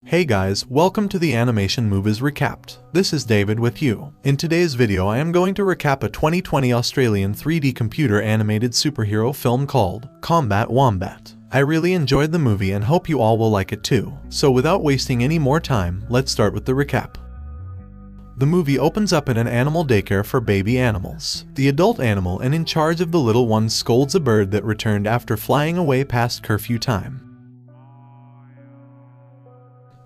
Hey guys, welcome to the Animation Movies Recapped. This is David with you. In today's video I am going to recap a 2020 Australian 3D computer animated superhero film called Combat Wombat. I really enjoyed the movie and hope you all will like it too. So without wasting any more time, let's start with the recap. The movie opens up at an animal daycare for baby animals. The adult animal and in charge of the little ones scolds a bird that returned after flying away past curfew time.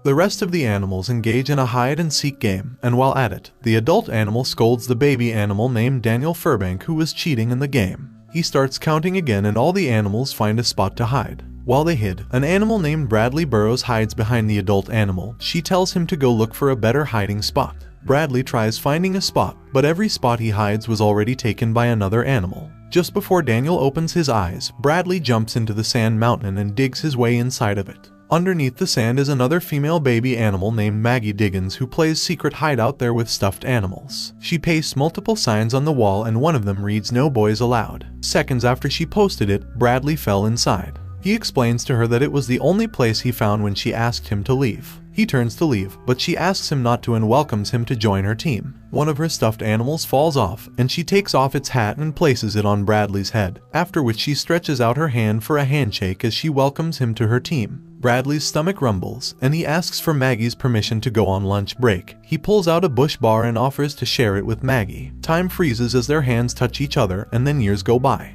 The rest of the animals engage in a hide-and-seek game, and while at it, the adult animal scolds the baby animal named Daniel Furbank who was cheating in the game. He starts counting again and all the animals find a spot to hide. While they hid, an animal named Bradley Burrows hides behind the adult animal. She tells him to go look for a better hiding spot. Bradley tries finding a spot, but every spot he hides was already taken by another animal. Just before Daniel opens his eyes, Bradley jumps into the sand mountain and digs his way inside of it. Underneath the sand is another female baby animal named Maggie Diggins who plays secret hideout there with stuffed animals. She pastes multiple signs on the wall and one of them reads "No boys allowed." Seconds after she posted it, Bradley fell inside. He explains to her that it was the only place he found when she asked him to leave. He turns to leave, but she asks him not to and welcomes him to join her team. One of her stuffed animals falls off, and she takes off its hat and places it on Bradley's head, after which she stretches out her hand for a handshake as she welcomes him to her team. Bradley's stomach rumbles, and he asks for Maggie's permission to go on lunch break. He pulls out a Bush bar and offers to share it with Maggie. Time freezes as their hands touch each other, and then years go by.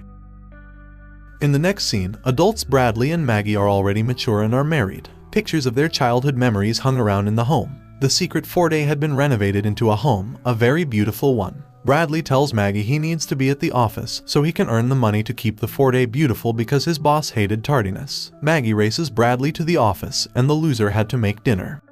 In the next scene, adults Bradley and Maggie are already mature and are married. Pictures of their childhood memories hung around in the home. The secret Fort A had been renovated into a home, a very beautiful one. Bradley tells Maggie he needs to be at the office so he can earn the money to keep the Fort A beautiful because his boss hated tardiness. Maggie races Bradley to the office and the loser had to make dinner.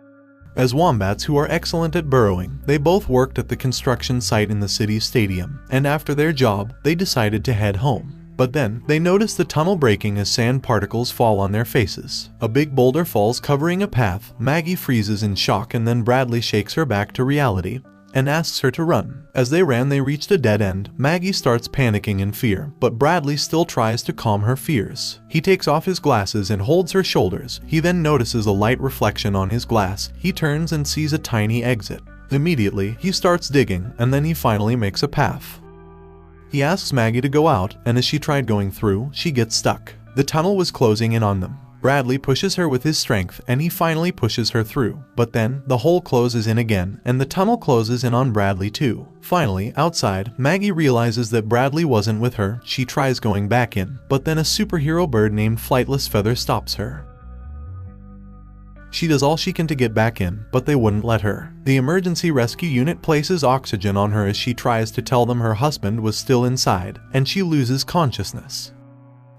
As wombats who are excellent at burrowing, they both worked at the construction site in the city's stadium, and after their job, they decided to head home. But then, they notice the tunnel breaking as sand particles fall on their faces. A big boulder falls covering a path. Maggie freezes in shock and then Bradley shakes her back to reality and asks her to run. As they ran, they reached a dead end. Maggie starts panicking in fear, but Bradley still tries to calm her fears. He takes off his glasses and holds her shoulders. He then notices a light reflection on his glass. He turns and sees a tiny exit. Immediately, he starts digging, and then he finally makes a path. He asks Maggie to go out, and as she tried going through, she gets stuck. The tunnel was closing in on them. Bradley pushes her with his strength, and he finally pushes her through. But then, the hole closes in again, and the tunnel closes in on Bradley too. Finally, outside, Maggie realizes that Bradley wasn't with her. She tries going back in, but then a superhero bird named Flightless Feather stops her. She does all she can to get back in, but they wouldn't let her. The emergency rescue unit places oxygen on her as she tries to tell them her husband was still inside, and she loses consciousness.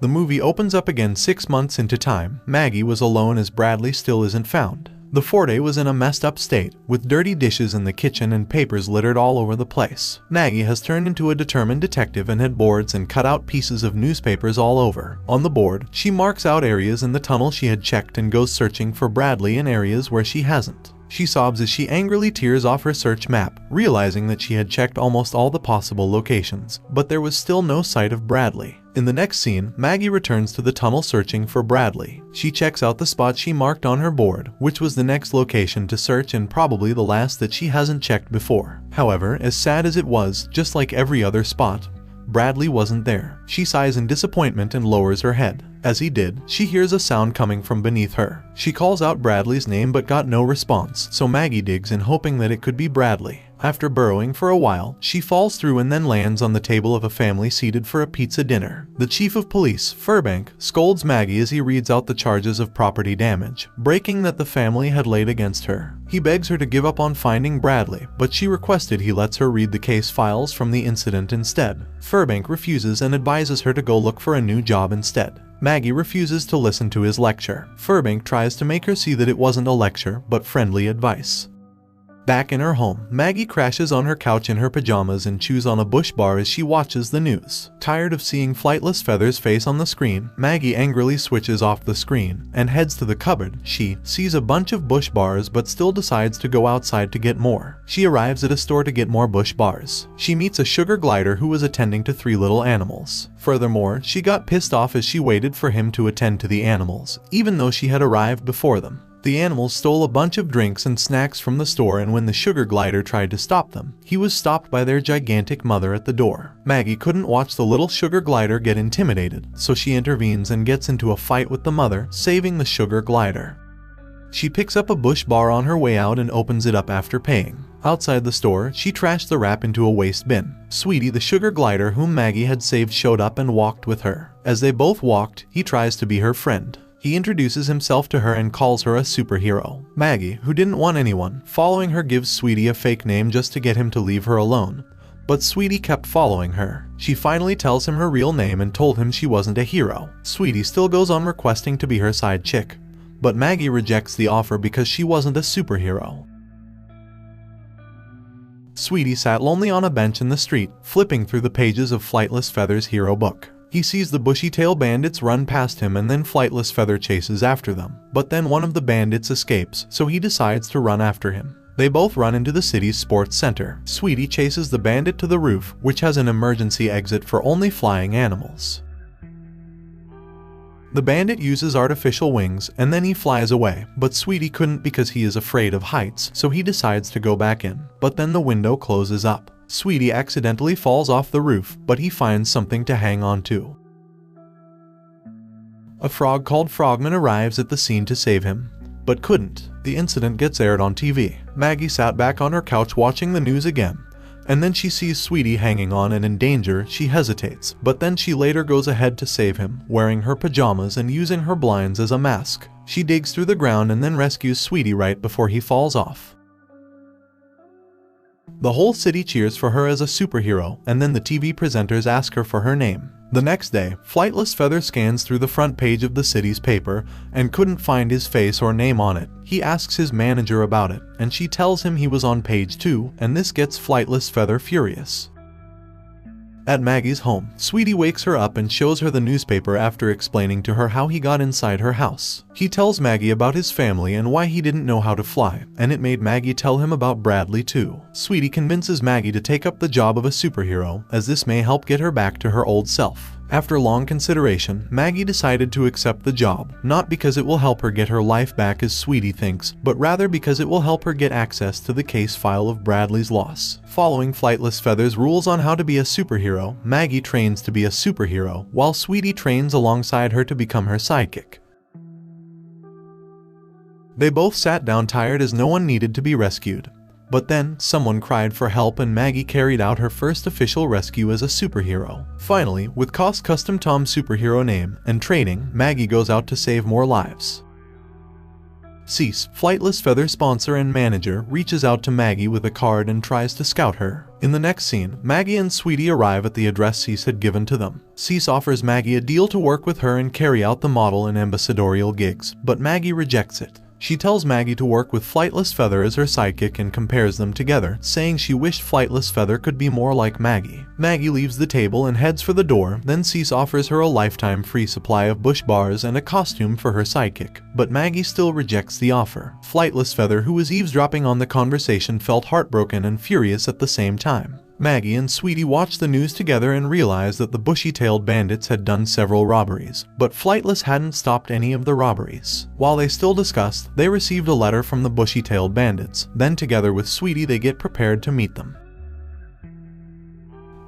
The movie opens up again 6 months into time. Maggie was alone as Bradley still isn't found. The Fort A was in a messed up state, with dirty dishes in the kitchen and papers littered all over the place. Maggie has turned into a determined detective and had boards and cut out pieces of newspapers all over. On the board, she marks out areas in the tunnel she had checked and goes searching for Bradley in areas where she hasn't. She sobs as she angrily tears off her search map, realizing that she had checked almost all the possible locations, but there was still no sight of Bradley. In the next scene, Maggie returns to the tunnel searching for Bradley. She checks out the spot she marked on her board, which was the next location to search and probably the last that she hasn't checked before. However, as sad as it was, just like every other spot, Bradley wasn't there. She sighs in disappointment and lowers her head. As he did, she hears a sound coming from beneath her. She calls out Bradley's name but got no response, so Maggie digs in hoping that it could be Bradley. After burrowing for a while, she falls through and then lands on the table of a family seated for a pizza dinner. The chief of police, Furbank, scolds Maggie as he reads out the charges of property damage, breaking that the family had laid against her. He begs her to give up on finding Bradley, but she requested he lets her read the case files from the incident instead. Furbank refuses and advises her to go look for a new job instead. Maggie refuses to listen to his lecture. Furbank tries to make her see that it wasn't a lecture, but friendly advice. Back in her home, Maggie crashes on her couch in her pajamas and chews on a Bush bar as she watches the news. Tired of seeing Flightless Feather's face on the screen, Maggie angrily switches off the screen and heads to the cupboard. She sees a bunch of Bush bars but still decides to go outside to get more. She arrives at a store to get more Bush bars. She meets a sugar glider who was attending to 3 little animals. Furthermore, she got pissed off as she waited for him to attend to the animals, even though she had arrived before them. The animals stole a bunch of drinks and snacks from the store, and when the sugar glider tried to stop them, he was stopped by their gigantic mother at the door. Maggie couldn't watch the little sugar glider get intimidated, so she intervenes and gets into a fight with the mother, saving the sugar glider. She picks up a Busch bar on her way out and opens it up after paying. Outside the store, she trashed the wrap into a waste bin. Sweetie, the sugar glider whom Maggie had saved, showed up and walked with her. As they both walked, he tries to be her friend. He introduces himself to her and calls her a superhero. Maggie, who didn't want anyone following her, gives Sweetie a fake name just to get him to leave her alone. But Sweetie kept following her. She finally tells him her real name and told him she wasn't a hero. Sweetie still goes on requesting to be her side chick, but Maggie rejects the offer because she wasn't a superhero. Sweetie sat lonely on a bench in the street, flipping through the pages of Flightless Feather's hero book. He sees the bushy-tail bandits run past him, and then Flightless Feather chases after them. But then one of the bandits escapes, so he decides to run after him. They both run into the city's sports center. Sweetie chases the bandit to the roof, which has an emergency exit for only flying animals. The bandit uses artificial wings, and then he flies away, but Sweetie couldn't because he is afraid of heights, so he decides to go back in. But then the window closes up. Sweetie accidentally falls off the roof, but he finds something to hang on to. A frog called Frogman arrives at the scene to save him, but couldn't. The incident gets aired on TV. Maggie sat back on her couch watching the news again, and then she sees Sweetie hanging on and in danger. She hesitates, but then she later goes ahead to save him, wearing her pajamas and using her blinds as a mask. She digs through the ground and then rescues Sweetie right before he falls off. The whole city cheers for her as a superhero, and then the TV presenters ask her for her name. The next day, Flightless Feather scans through the front page of the city's paper and couldn't find his face or name on it. He asks his manager about it, and she tells him he was on page 2, and this gets Flightless Feather furious. At Maggie's home, Sweetie wakes her up and shows her the newspaper after explaining to her how he got inside her house. He tells Maggie about his family and why he didn't know how to fly, and it made Maggie tell him about Bradley too. Sweetie convinces Maggie to take up the job of a superhero, as this may help get her back to her old self. After long consideration, Maggie decided to accept the job, not because it will help her get her life back as Sweetie thinks, but rather because it will help her get access to the case file of Bradley's loss. Following Flightless Feather's rules on how to be a superhero, Maggie trains to be a superhero, while Sweetie trains alongside her to become her sidekick. They both sat down tired as no one needed to be rescued. But then, someone cried for help and Maggie carried out her first official rescue as a superhero. Finally, with Koss Custom Tom's superhero name and training, Maggie goes out to save more lives. Cease, Flightless Feather sponsor and manager, reaches out to Maggie with a card and tries to scout her. In the next scene, Maggie and Sweetie arrive at the address Cease had given to them. Cease offers Maggie a deal to work with her and carry out the model and ambassadorial gigs, but Maggie rejects it. She tells Maggie to work with Flightless Feather as her sidekick and compares them together, saying she wished Flightless Feather could be more like Maggie. Maggie leaves the table and heads for the door, then Cease offers her a lifetime free supply of Busch bars and a costume for her sidekick, but Maggie still rejects the offer. Flightless Feather, who was eavesdropping on the conversation, felt heartbroken and furious at the same time. Maggie and Sweetie watched the news together and realized that the bushy-tailed bandits had done several robberies, but Flightless hadn't stopped any of the robberies. While they still discussed, they received a letter from the bushy-tailed bandits. Then together with Sweetie they get prepared to meet them.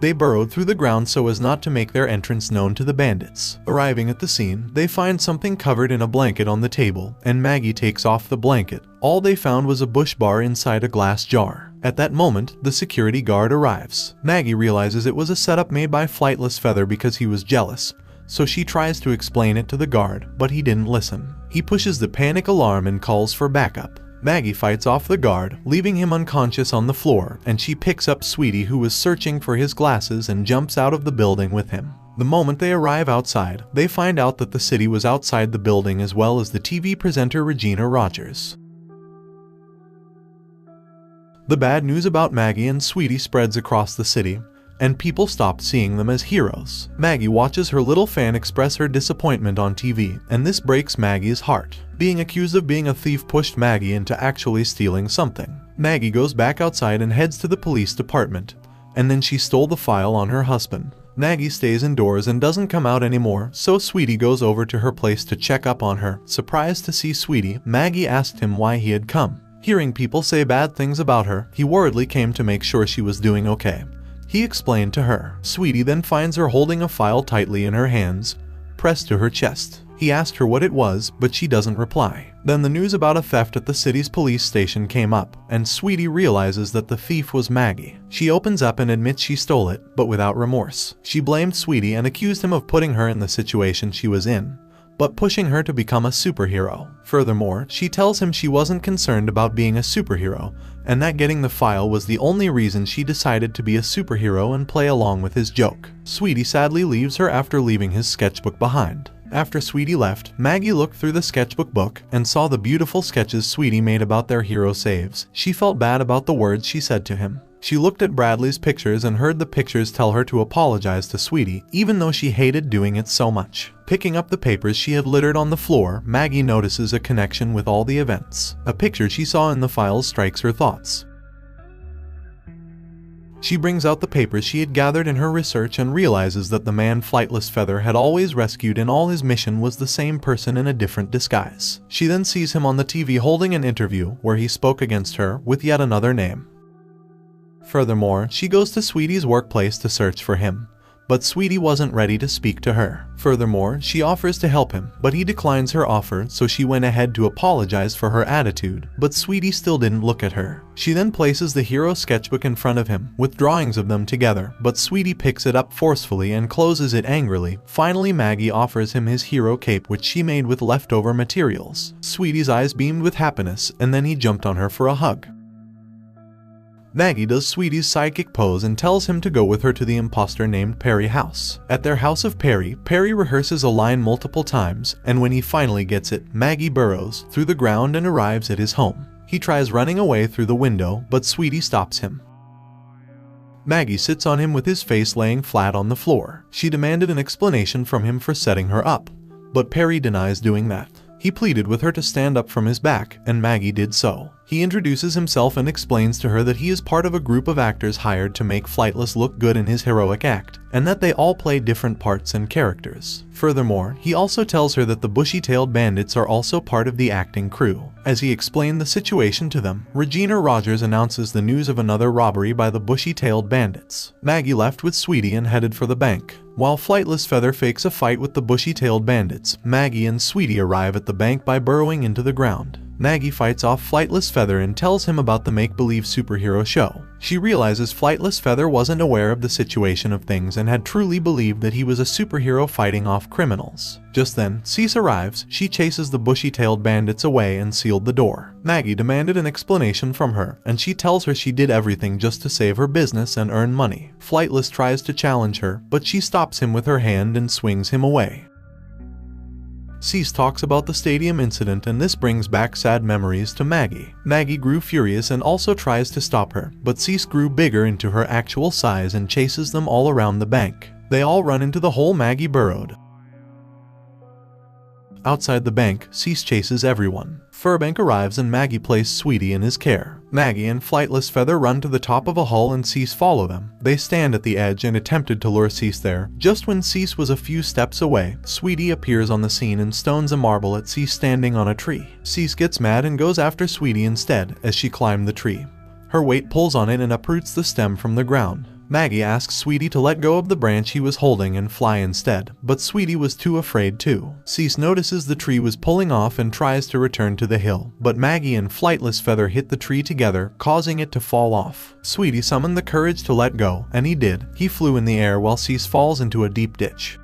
They burrowed through the ground so as not to make their entrance known to the bandits. Arriving at the scene, they find something covered in a blanket on the table, and Maggie takes off the blanket. All they found was a Busch bar inside a glass jar. At that moment, the security guard arrives. Maggie realizes it was a setup made by Flightless Feather because he was jealous, so she tries to explain it to the guard, but he didn't listen. He pushes the panic alarm and calls for backup. Maggie fights off the guard, leaving him unconscious on the floor, and she picks up Sweetie, who was searching for his glasses, and jumps out of the building with him. The moment they arrive outside, they find out that the city was outside the building as well as the TV presenter Regina Rogers. The bad news about Maggie and Sweetie spreads across the city, and people stopped seeing them as heroes. Maggie watches her little fan express her disappointment on TV, and this breaks Maggie's heart. Being accused of being a thief pushed Maggie into actually stealing something. Maggie goes back outside and heads to the police department, and then she stole the file on her husband. Maggie stays indoors and doesn't come out anymore, so Sweetie goes over to her place to check up on her. Surprised to see Sweetie, Maggie asked him why he had come. Hearing people say bad things about her, he worriedly came to make sure she was doing okay. He explained to her. Sweetie then finds her holding a file tightly in her hands, pressed to her chest. He asked her what it was, but she doesn't reply. Then the news about a theft at the city's police station came up, and Sweetie realizes that the thief was Maggie. She opens up and admits she stole it, but without remorse. She blamed Sweetie and accused him of putting her in the situation she was in, but pushing her to become a superhero. Furthermore, she tells him she wasn't concerned about being a superhero, and that getting the file was the only reason she decided to be a superhero and play along with his joke. Sweetie sadly leaves her after leaving his sketchbook behind. After Sweetie left, Maggie looked through the sketchbook book and saw the beautiful sketches Sweetie made about their hero saves. She felt bad about the words she said to him. She looked at Bradley's pictures and heard the pictures tell her to apologize to Sweetie, even though she hated doing it so much. Picking up the papers she had littered on the floor, Maggie notices a connection with all the events. A picture she saw in the files strikes her thoughts. She brings out the papers she had gathered in her research and realizes that the man Flightless Feather had always rescued in all his mission was the same person in a different disguise. She then sees him on the TV holding an interview where he spoke against her with yet another name. Furthermore, she goes to Sweetie's workplace to search for him, but Sweetie wasn't ready to speak to her. Furthermore, she offers to help him, but he declines her offer, so she went ahead to apologize for her attitude, but Sweetie still didn't look at her. She then places the hero sketchbook in front of him, with drawings of them together, but Sweetie picks it up forcefully and closes it angrily. Finally, Maggie offers him his hero cape, which she made with leftover materials. Sweetie's eyes beamed with happiness, and then he jumped on her for a hug. Maggie does Sweetie's sidekick pose and tells him to go with her to the imposter named Perry house. At their house of Perry, Perry rehearses a line multiple times, and when he finally gets it, Maggie burrows through the ground and arrives at his home. He tries running away through the window, but Sweetie stops him. Maggie sits on him with his face laying flat on the floor. She demanded an explanation from him for setting her up, but Perry denies doing that. He pleaded with her to stand up from his back, and Maggie did so. He introduces himself and explains to her that he is part of a group of actors hired to make Flightless look good in his heroic act, and that they all play different parts and characters. Furthermore, he also tells her that the bushy-tailed bandits are also part of the acting crew. As he explained the situation to them, Regina Rogers announces the news of another robbery by the bushy-tailed bandits. Maggie left with Sweetie and headed for the bank. While Flightless Feather fakes a fight with the bushy-tailed bandits, Maggie and Sweetie arrive at the bank by burrowing into the ground. Maggie fights off Flightless Feather and tells him about the make-believe superhero show. She realizes Flightless Feather wasn't aware of the situation of things and had truly believed that he was a superhero fighting off criminals. Just then, Cease arrives. She chases the bushy-tailed bandits away and sealed the door. Maggie demanded an explanation from her, and she tells her she did everything just to save her business and earn money. Flightless tries to challenge her, but she stops him with her hand and swings him away. Cease talks about the stadium incident, and this brings back sad memories to Maggie. Maggie grew furious and also tries to stop her, but Cease grew bigger into her actual size and chases them all around the bank. They all run into the hole Maggie burrowed. Outside the bank, Cease chases everyone. Furbank arrives and Maggie placed Sweetie in his care. Maggie and Flightless Feather run to the top of a hull and Cease follow them. They stand at the edge and attempted to lure Cease there. Just when Cease was a few steps away, Sweetie appears on the scene and stones a marble at Cease standing on a tree. Cease gets mad and goes after Sweetie instead as she climbed the tree. Her weight pulls on it and uproots the stem from the ground. Maggie asks Sweetie to let go of the branch he was holding and fly instead, but Sweetie was too afraid to. Cease notices the tree was pulling off and tries to return to the hill, but Maggie and Flightless Feather hit the tree together, causing it to fall off. Sweetie summoned the courage to let go, and he did. He flew in the air while Cease falls into a deep ditch.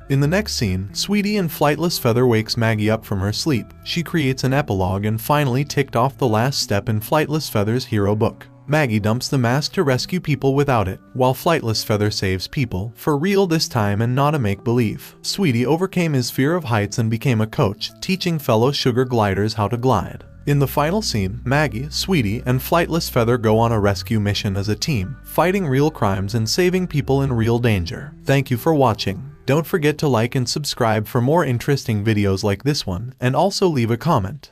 In the next scene, Sweetie and Flightless Feather wakes Maggie up from her sleep. She creates an epilogue and finally ticked off the last step in Flightless Feather's hero book. Maggie dumps the mask to rescue people without it, while Flightless Feather saves people, for real this time and not a make-believe. Sweetie overcame his fear of heights and became a coach, teaching fellow sugar gliders how to glide. In the final scene, Maggie, Sweetie, and Flightless Feather go on a rescue mission as a team, fighting real crimes and saving people in real danger. Thank you for watching. Don't forget to like and subscribe for more interesting videos like this one, and also leave a comment.